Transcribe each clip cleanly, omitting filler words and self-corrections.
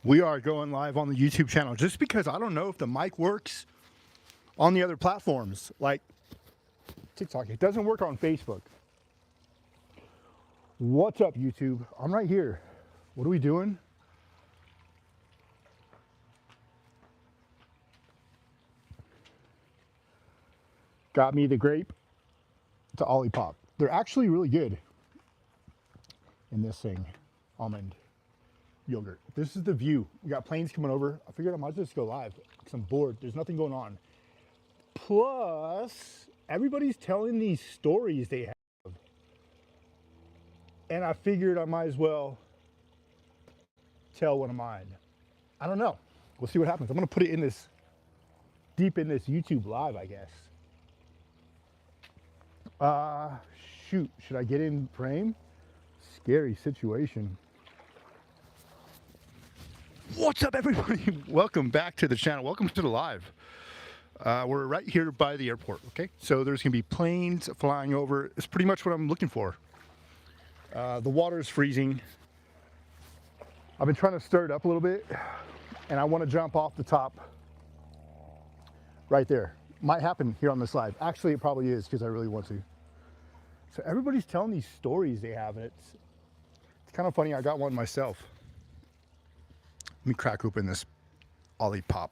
We are going live on the YouTube channel just because I don't know if the mic works on the other platforms like TikTok. It doesn't work on Facebook. What's up, YouTube? I'm right here. What are we doing? Got me the grape to Olipop. They're actually really good in this thing. Almond yogurt. This is the view. We got planes coming over. I figured I might just go live because I'm bored. There's nothing going on. Plus, everybody's telling these stories they have. And I figured I might as well tell one of mine. I don't know. We'll see what happens. I'm going to put it in this, deep in this YouTube live, I guess. Shoot. Should I get in frame? Scary situation. What's up, everybody? Welcome back to the channel. Welcome to the live. We're right here by the airport, okay? So there's gonna be planes flying over. It's pretty much what I'm looking for. The water is freezing. I've been trying to stir it up a little bit, and I want to jump off the top right there. Might happen here on this live. Actually, it probably is because I really want to. So everybody's telling these stories they have, and it's kind of funny. I got one myself. Let me crack open this Olipop.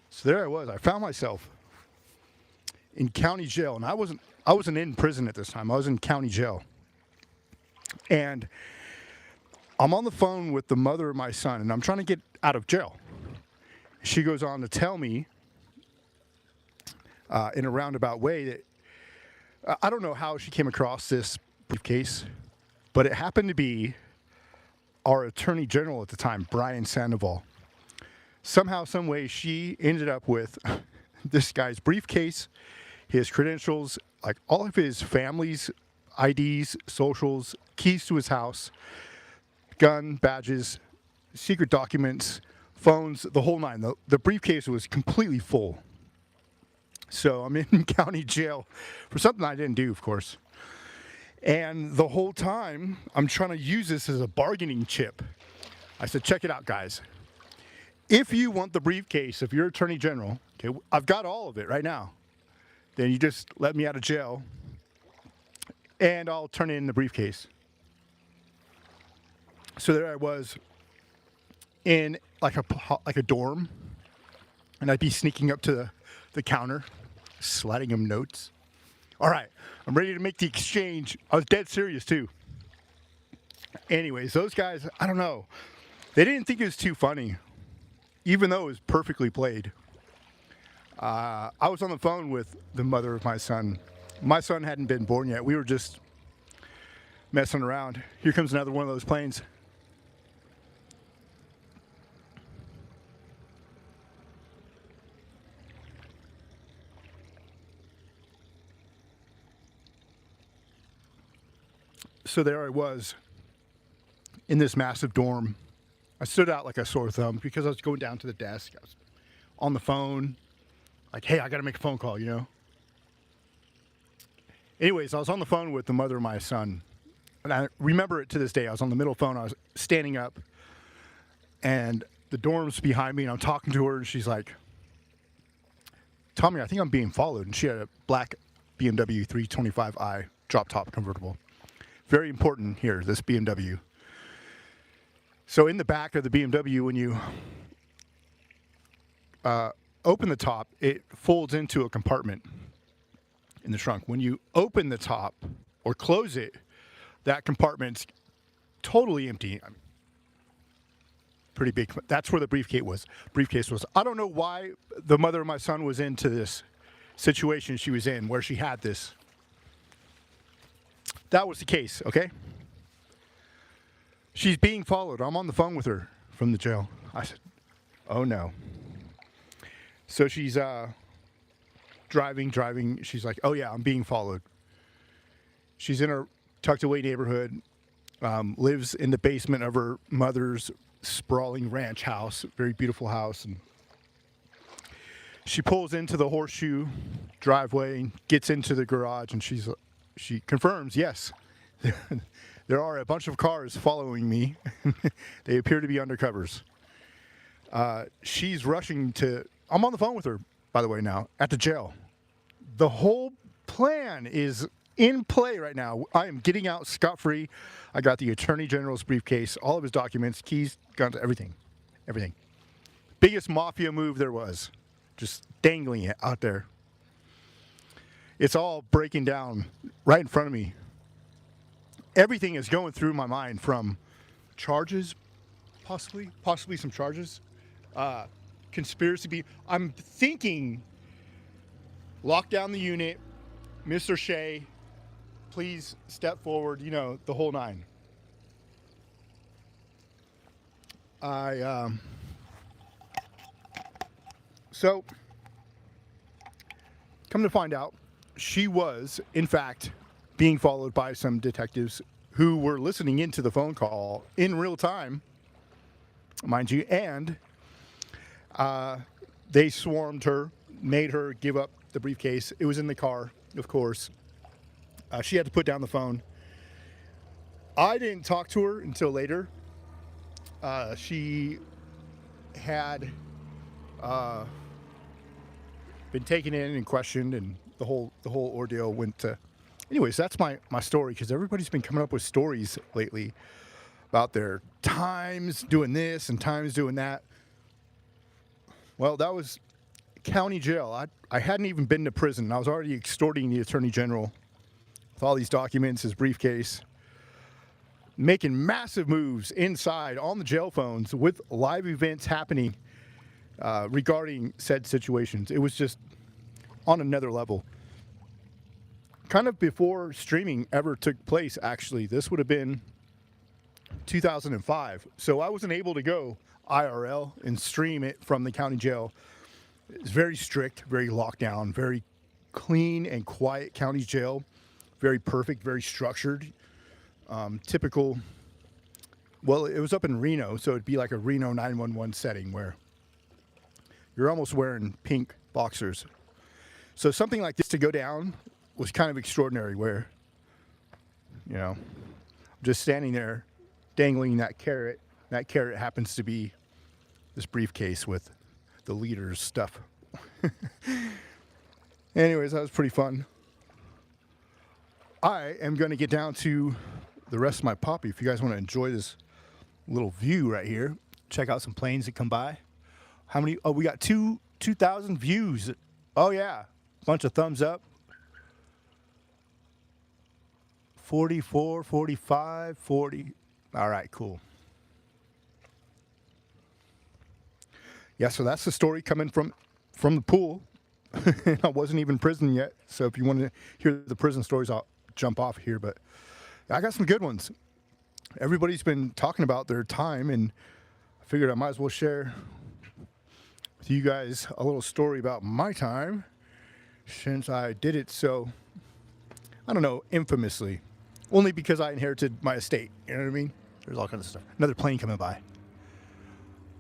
So there I was. I found myself in county jail, and I wasn't in prison at this time. I was in county jail, and I'm on the phone with the mother of my son, and I'm trying to get out of jail. She goes on to tell me in a roundabout way that I don't know how she came across this briefcase, but it happened to be our Attorney General at the time, Brian Sandoval. Somehow, some way, she ended up with this guy's briefcase, his credentials, like all of his family's IDs, socials, keys to his house, gun, badges, secret documents, phones, the whole nine. The briefcase was completely full. So I'm in county jail for something I didn't do, of course. And the whole time, I'm trying to use this as a bargaining chip. I said, check it out, guys. If you want the briefcase of your Attorney General, okay, I've got all of it right now, then you just let me out of jail, and I'll turn in the briefcase. So there I was in like a dorm, and I'd be sneaking up to the counter, sliding him notes. All right, I'm ready to make the exchange. I was dead serious too. Anyways, those guys, I don't know. They didn't think it was too funny, even though it was perfectly played. I was on the phone with the mother of my son. My son hadn't been born yet. We were just messing around. Here comes another one of those planes. So there I was in this massive dorm. I stood out like a sore thumb because I was going down to the desk. I was on the phone, like, hey, I got to make a phone call, you know? Anyways, I was on the phone with the mother of my son. And I remember it to this day. I was on the middle phone. I was standing up, and the dorm's behind me, and I'm talking to her, and she's like, Tommy, I think I'm being followed. And she had a black BMW 325i drop-top convertible. Very important here, this BMW. So in the back of the BMW, when you open the top, it folds into a compartment in the trunk. When you open the top or close it, that compartment's totally empty. Pretty big. That's where the briefcase was. I don't know why the mother of my son was into this situation she was in, where she had this. That was the case, okay? She's being followed. I'm on the phone with her from the jail. I said, oh no. So she's driving. She's like, oh yeah, I'm being followed. She's in her tucked away neighborhood, lives in the basement of her mother's sprawling ranch house, very beautiful house. And she pulls into the horseshoe driveway, gets into the garage, and she confirms, yes, There are a bunch of cars following me. They appear to be undercovers. She's rushing to... I'm on the phone with her, by the way, now, at the jail. The whole plan is in play right now. I am getting out scot-free. I got the Attorney General's briefcase, all of his documents, keys, guns, everything. Everything. Biggest mafia move there was. Just dangling it out there. It's all breaking down right in front of me. Everything is going through my mind, from charges, possibly some charges, conspiracy. I'm thinking, lock down the unit, Mr. Shea, please step forward, the whole nine. So, come to find out, she was, in fact, being followed by some detectives who were listening into the phone call in real time, mind you, and they swarmed her, made her give up the briefcase. It was in the car, of course. She had to put down the phone. I didn't talk to her until later. She had been taken in and questioned, and the whole ordeal went to... Anyways, that's my story, because everybody's been coming up with stories lately about their times doing this and times doing that. Well, that was county jail. I hadn't even been to prison. I was already extorting the Attorney General with all these documents, his briefcase, making massive moves inside on the jail phones with live events happening regarding said situations. It was just on another level. Kind of before streaming ever took place, actually. This would have been 2005. So I wasn't able to go IRL and stream it from the county jail. It's very strict, very locked down, very clean and quiet county jail. Very perfect, very structured. Typical. Well, it was up in Reno, so it'd be like a Reno 911 setting where you're almost wearing pink boxers. So something like this to go down was kind of extraordinary, where, just standing there dangling that carrot. That carrot happens to be this briefcase with the leader's stuff. Anyways, that was pretty fun. I am going to get down to the rest of my poppy. If you guys want to enjoy this little view right here, check out some planes that come by. How many? Oh, we got 2,000 views. Oh, yeah. Bunch of thumbs up. 44, 45, 40. All right, cool. Yeah, so that's the story coming from the pool. I wasn't even in prison yet, so if you want to hear the prison stories, I'll jump off here. But I got some good ones. Everybody's been talking about their time, and I figured I might as well share with you guys a little story about my time, since I did it so, I don't know, infamously. Only because I inherited my estate. You know what I mean? There's all kinds of stuff. Another plane coming by.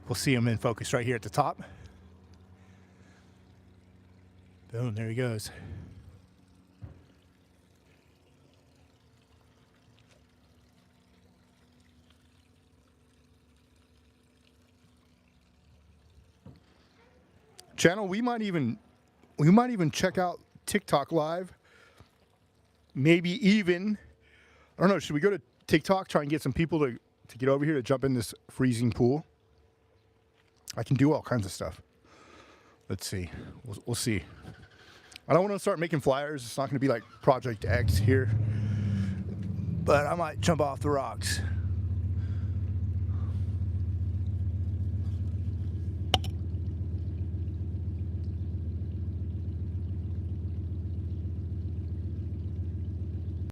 We'll see him in focus right here at the top. Boom, there he goes. Channel, we might even check out TikTok live. Maybe even, I don't know, should we go to TikTok, try and get some people to get over here to jump in this freezing pool? I can do all kinds of stuff. Let's see. We'll see. I don't want to start making flyers. It's not going to be like Project X here. But I might jump off the rocks.